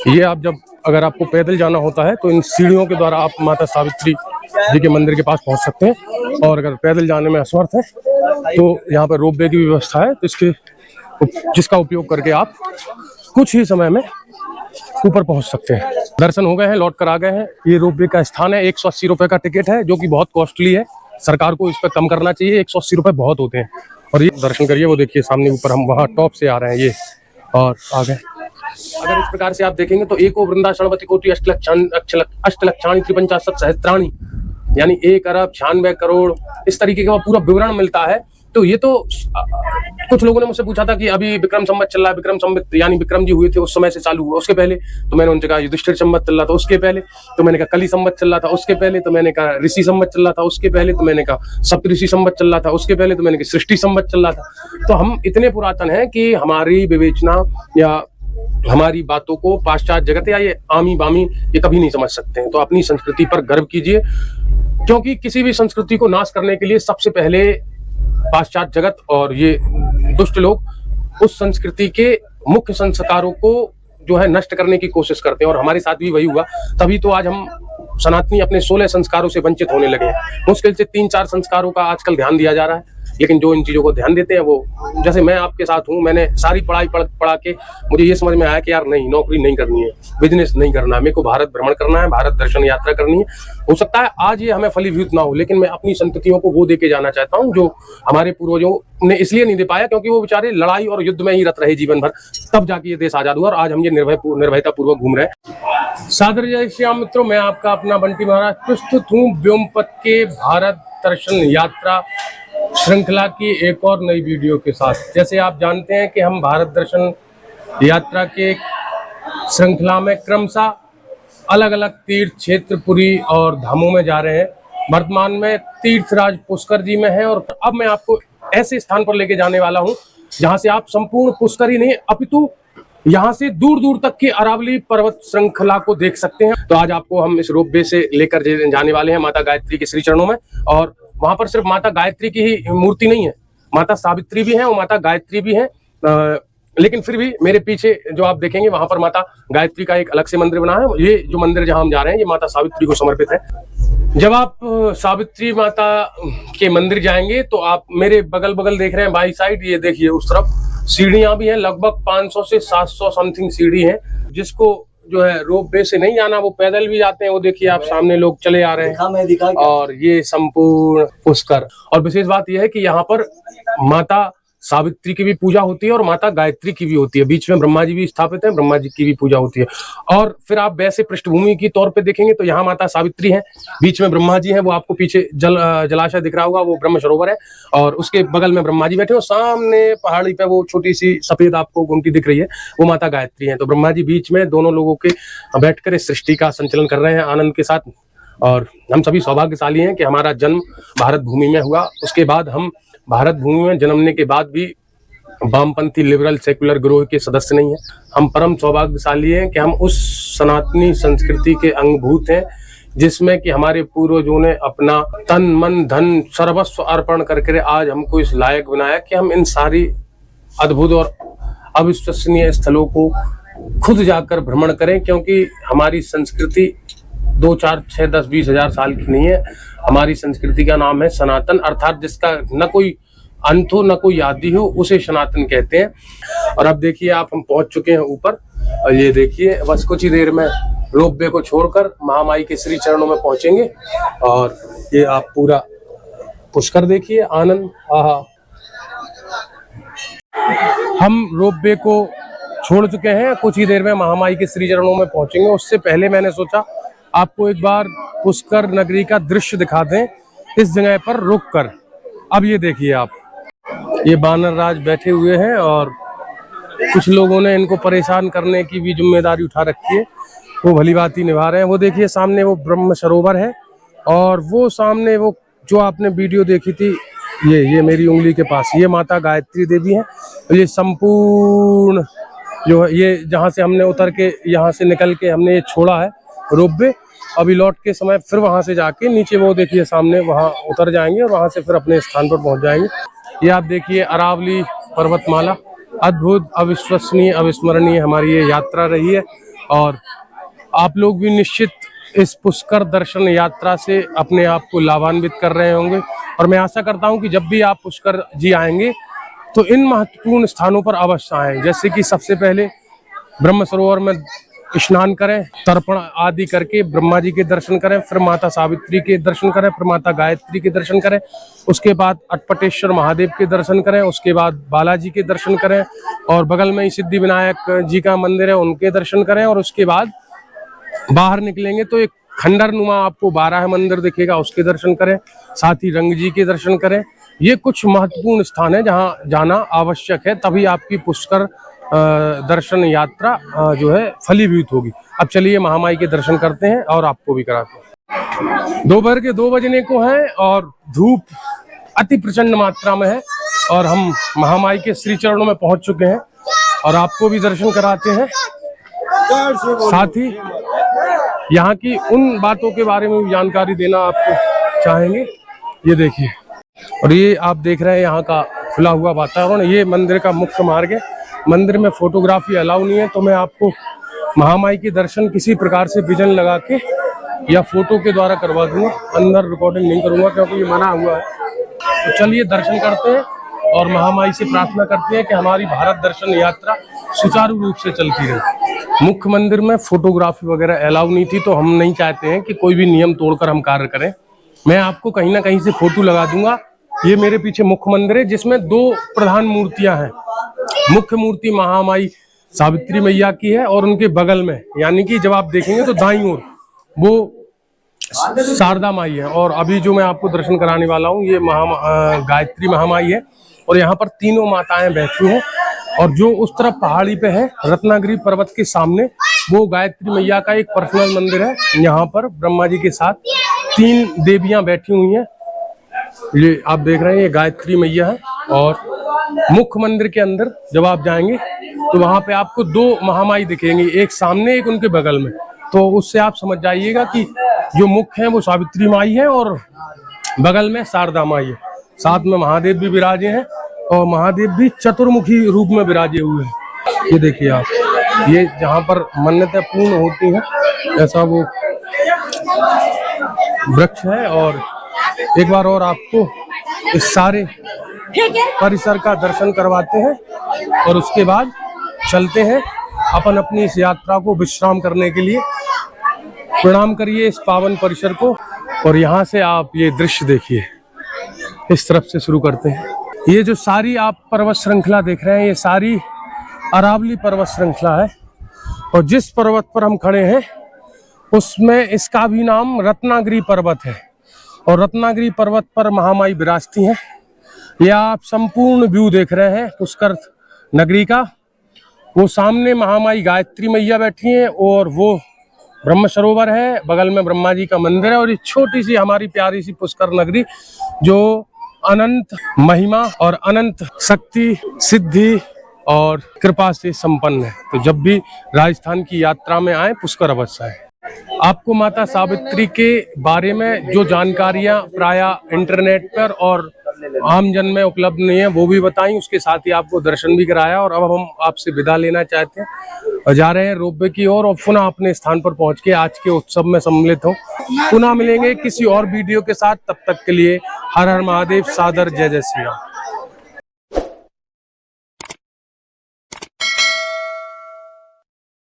ये आप जब अगर आपको पैदल जाना होता है तो इन सीढ़ियों के द्वारा आप माता सावित्री जी के मंदिर के पास पहुंच सकते हैं। और अगर पैदल जाने में असमर्थ है तो यहाँ पर रोपवे की व्यवस्था है, तो जिसका उपयोग करके आप कुछ ही समय में ऊपर पहुंच सकते हैं। दर्शन हो गए हैं, लौट कर आ गए हैं। ये रोपवे का स्थान है। 180 रुपए का टिकट है, जो कि बहुत कॉस्टली है। सरकार को इस पर कम करना चाहिए। 180 रुपए बहुत होते हैं। और ये दर्शन करिए, वो देखिए सामने ऊपर, हम वहाँ टॉप से आ रहे हैं ये, और आ गए। अगर इस प्रकार से आप देखेंगे तो एको वृंदा शरणवती कोटि अष्टलक्षाणि त्रिपंचाशत सहस्त्राणि, यानी 1 अरब 96 करोड़, इस तरीके का पूरा विवरण मिलता है। तो ये तो कुछ लोगों ने मुझसे पूछा था कि अभी विक्रम संवत चल रहा है, विक्रम संवत यानी विक्रम जी हुए थे उस समय से चालू हुआ, उसके पहले तो मैंने उनसे कहा युधिष्ठिर संवत चल रहा था, उसके पहले तो मैंने कहा कली संवत चल रहा था, उसके पहले तो मैंने कहा ऋषि संवत चल रहा था, उसके पहले तो मैंने कहा सप्तऋषि संवत चल रहा था, उसके पहले तो मैंने कहा सृष्टि संवत चल रहा था। तो हम इतने पुरातन हैं कि हमारी विवेचना या हमारी बातों को पाश्चात्य जगत या ये आमी बामी ये कभी नहीं समझ सकते हैं। तो अपनी संस्कृति पर गर्व कीजिए, क्योंकि किसी भी संस्कृति को नाश करने के लिए सबसे पहले पाश्चात्य जगत और ये दुष्ट लोग उस संस्कृति के मुख्य संस्कारों को जो है नष्ट करने की कोशिश करते हैं। और हमारे साथ भी वही हुआ, तभी तो आज हम सनातनी अपने 16 संस्कारों से वंचित होने लगे हैं। मुश्किल से 3-4 संस्कारों का आजकल ध्यान दिया जा रहा है, लेकिन जो इन चीजों को ध्यान देते हैं वो, जैसे मैं आपके साथ हूँ, मैंने सारी पढ़ाई पढ़ा के मुझे ये समझ में आया कि यार नहीं, नौकरी नहीं करनी है, बिजनेस नहीं करना है, मेरे को भारत भ्रमण करना है, भारत दर्शन यात्रा करनी है। हो सकता है आज ये हमें फलीभूत ना हो, लेकिन मैं अपनी संततियों को वो दे के जाना चाहता हूँ जो हमारे पूर्वजों ने इसलिए नहीं दे पाया क्योंकि वो बेचारे लड़ाई और युद्ध में ही रत रहे जीवन भर, तब जाके ये देश आजाद हुआ और आज हम ये निर्भयता पूर्वक घूम रहे हैं। सादर जय श्याम मित्रों, मैं आपका अपना बंटी महाराज प्रस्तुत हूँ व्योमपथ के भारत दर्शन यात्रा श्रृंखला की एक और नई वीडियो के साथ। जैसे आप जानते हैं कि हम भारत दर्शन यात्रा के श्रृंखला में क्रमशः अलग अलग तीर्थ क्षेत्र, पुरी और धामों में जा रहे हैं। वर्तमान में तीर्थराज पुष्कर जी में है और अब मैं आपको ऐसे स्थान पर लेके जाने वाला हूं जहां से आप संपूर्ण पुष्कर ही नहीं अपितु यहाँ से दूर दूर तक की अरावली पर्वत श्रृंखला को देख सकते हैं। तो आज आपको हम इस रोपवे से लेकर जाने वाले हैं माता गायत्री के श्री चरणों में। और वहां पर सिर्फ माता गायत्री की ही मूर्ति नहीं है, माता सावित्री भी है और माता गायत्री भी है। लेकिन फिर भी मेरे पीछे जो आप देखेंगे वहां पर माता गायत्री का एक अलग से मंदिर बना है। ये जो मंदिर जहां हम जा रहे हैं ये माता सावित्री को समर्पित है। जब आप सावित्री माता के मंदिर जाएंगे तो आप मेरे बगल देख रहे हैं बाई साइड, ये देखिए उस तरफ सीढ़ियां भी हैं, लगभग 500 से 700 समथिंग सीढ़ी है। जिसको जो है रोपवे से नहीं जाना वो पैदल भी जाते हैं। वो देखिए आप सामने लोग चले आ रहे हैं। और ये संपूर्ण पुष्कर, और विशेष बात यह है कि यहाँ पर माता सावित्री की भी पूजा होती है और माता गायत्री की भी होती है। बीच में ब्रह्मा जी भी स्थापित हैं, ब्रह्मा जी की भी पूजा होती है। और फिर आप वैसे पृष्ठभूमि की तौर पे देखेंगे तो यहाँ माता सावित्री है, बीच में ब्रह्मा जी हैं। वो आपको पीछे जलाशय दिख रहा होगा, वो ब्रह्म सरोवर है और उसके बगल में ब्रह्मा जी बैठे और सामने पहाड़ी पे वो छोटी सी सफेद आपको गुमटी दिख रही है, वो माता गायत्री है। तो ब्रह्मा जी बीच में, दोनों लोगों के बैठकर इस सृष्टि का संचालन कर रहे हैं आनंद के साथ। और हम सभी सौभाग्यशाली हैं कि हमारा जन्म भारत भूमि में हुआ। उसके बाद हम भारत भूमि में जन्मने के बाद भी वामपंथी लिबरल सेकुलर गिरोह के सदस्य नहीं है। हम परम सौभाग्यशाली हैं कि हम उस सनातनी संस्कृति के अंगभूत हैं जिसमें कि हमारे पूर्वजों ने अपना तन मन धन सर्वस्व अर्पण करके आज हमको इस लायक बनाया कि हम इन सारी अद्भुत और अविश्वसनीय स्थलों को खुद जाकर भ्रमण करें। क्योंकि हमारी संस्कृति 2, 4, 6, 10, 20 हजार साल की नहीं है। हमारी संस्कृति का नाम है सनातन, अर्थात जिसका न कोई अंत हो न कोई आदि हो, उसे सनातन कहते हैं। और अब देखिए आप, हम पहुंच चुके हैं ऊपर और ये देखिए बस कुछ ही देर में रोपवे को छोड़कर महामाई के श्री चरणों में पहुंचेंगे। और ये आप पूरा पुष्कर देखिए, आनंद। आहा, हम रोपवे को छोड़ चुके हैं, कुछ ही देर में महामाई के श्री चरणों में पहुंचेंगे। उससे पहले मैंने सोचा आपको एक बार पुष्कर नगरी का दृश्य दिखा दें इस जगह पर रुककर। अब ये देखिए आप, ये बानर राज बैठे हुए हैं और कुछ लोगों ने इनको परेशान करने की भी जिम्मेदारी उठा रखी है, वो भली बात ही निभा रहे हैं। वो देखिए सामने वो ब्रह्म सरोवर है और वो सामने वो जो आपने वीडियो देखी थी, ये मेरी उंगली के पास ये माता गायत्री देवी है। ये संपूर्ण जो है, ये जहाँ से हमने उतर के यहाँ से निकल के हमने ये छोड़ा है रोपवे, अभी लौट के समय फिर वहां से जाके नीचे वो देखिए सामने वहां उतर जाएंगे और वहां से फिर अपने स्थान पर पहुंच जाएंगे। ये आप देखिए अरावली पर्वतमाला, अद्भुत, अविश्वसनीय, अविस्मरणीय हमारी ये यात्रा रही है। और आप लोग भी निश्चित इस पुष्कर दर्शन यात्रा से अपने आप को लाभान्वित कर रहे होंगे। और मैं आशा करता हूं कि जब भी आप पुष्कर जी आएंगे तो इन महत्वपूर्ण स्थानों पर अवश्य आएं। जैसे कि सबसे पहले ब्रह्म सरोवर में स्नान करें, तर्पण आदि करके ब्रह्मा जी के दर्शन करें, फिर माता सावित्री के दर्शन करें, फिर माता गायत्री के दर्शन करें, उसके बाद अटपटेश्वर महादेव के दर्शन करें, उसके बाद बालाजी के दर्शन करें, और बगल में ही सिद्धि विनायक जी का मंदिर है उनके दर्शन करें। और उसके बाद बाहर निकलेंगे तो एक खंडर नुमा आपको 12 मंदिर दिखेगा, उसके दर्शन करें, साथ ही रंग जी के दर्शन करें। ये कुछ महत्वपूर्ण स्थान है जहाँ जाना आवश्यक है, तभी आपकी पुष्कर दर्शन यात्रा जो है फलीभूत होगी। अब चलिए महामाई के दर्शन करते हैं और आपको भी कराते हैं। दोपहर के 2 बजने को हैं और धूप अति प्रचंड मात्रा में है और हम महामाई के श्री चरणों में पहुंच चुके हैं और आपको भी दर्शन कराते हैं। साथ ही यहाँ की उन बातों के बारे में भी जानकारी देना आपको चाहेंगे। ये देखिए, और ये आप देख रहे हैं यहाँ का खुला हुआ वातावरण। ये मंदिर का मुख्य मार्ग है। मंदिर में फोटोग्राफी अलाउ नहीं है, तो मैं आपको महामाई के दर्शन किसी प्रकार से विजन लगा के या फोटो के द्वारा करवा दूंगा। अंदर रिकॉर्डिंग नहीं करूंगा क्योंकि ये मना हुआ है। तो चलिए दर्शन करते हैं और महामाई से प्रार्थना करते हैं कि हमारी भारत दर्शन यात्रा सुचारू रूप से चलती रहे। मुख्य मंदिर में फोटोग्राफी वगैरह अलाउ नहीं थी, तो हम नहीं चाहते हैं कि कोई भी नियम तोड़कर हम कार्य करें। मैं आपको कहीं ना कहीं से फोटो लगा दूंगा। ये मेरे पीछे मुख्य मंदिर है जिसमें 2 प्रधान मूर्तियां हैं। मुख्य मूर्ति महामाई सावित्री मैया की है और उनके बगल में, यानी कि जब आप देखेंगे तो दाईं ओर, वो शारदा माई है। और अभी जो मैं आपको दर्शन कराने वाला हूँ ये गायत्री महामाई है और यहाँ पर तीनों माताएं बैठी हैं। और जो उस तरफ पहाड़ी पे है रत्नागिरी पर्वत के सामने, वो गायत्री मैया का एक पर्सनल मंदिर है। यहाँ पर ब्रह्मा जी के साथ 3 देवियां बैठी हुई हैं। ये आप देख रहे हैं, ये गायत्री मैया है। और मुख्य मंदिर के अंदर जब आप जाएंगे तो वहां पे आपको 2 महामाई दिखेंगी, एक सामने एक उनके बगल में। तो उससे आप समझ जाइएगा कि जो मुख्य है वो सावित्री माई है और बगल में शारदा माई है। साथ में महादेव भी विराजे हैं और महादेव भी चतुर्मुखी रूप में विराजे हुए हैं। ये देखिए आप, ये जहाँ पर मन्नतें पूर्ण होती हैं ऐसा वो वृक्ष है। और एक बार और आपको इस सारे परिसर का दर्शन करवाते हैं और उसके बाद चलते हैं अपन अपनी इस यात्रा को विश्राम करने के लिए। प्रणाम करिए इस पावन परिसर को और यहाँ से आप ये दृश्य देखिए। इस तरफ से शुरू करते हैं। ये जो सारी आप पर्वत श्रृंखला देख रहे हैं, ये सारी अरावली पर्वत श्रृंखला है और जिस पर्वत पर हम खड़े हैं उसमें इसका भी नाम रत्नागिरी पर्वत है। और रत्नागिरी पर्वत पर महामाई विराजती हैं। यह आप संपूर्ण व्यू देख रहे हैं पुष्कर नगरी का। वो सामने महामाई गायत्री मैया बैठी हैं और वो ब्रह्म सरोवर है, बगल में ब्रह्मा जी का मंदिर है। और ये छोटी सी हमारी प्यारी सी पुष्कर नगरी जो अनंत महिमा और अनंत शक्ति, सिद्धि और कृपा से संपन्न है। तो जब भी राजस्थान की यात्रा में आए पुष्कर अवश्य आए। आपको माता सावित्री के बारे में जो जानकारियां प्रायः इंटरनेट पर और आम जन में उपलब्ध नहीं है वो भी बताई, उसके साथ ही आपको दर्शन भी कराया। और अब हम आपसे विदा लेना चाहते हैं और जा रहे हैं रोपवे की ओर और पुनः अपने स्थान पर पहुंच के आज के उत्सव में सम्मिलित हो। पुनः मिलेंगे किसी और वीडियो के साथ, तब तक के लिए हर हर महादेव, सादर जय जय श्री राम।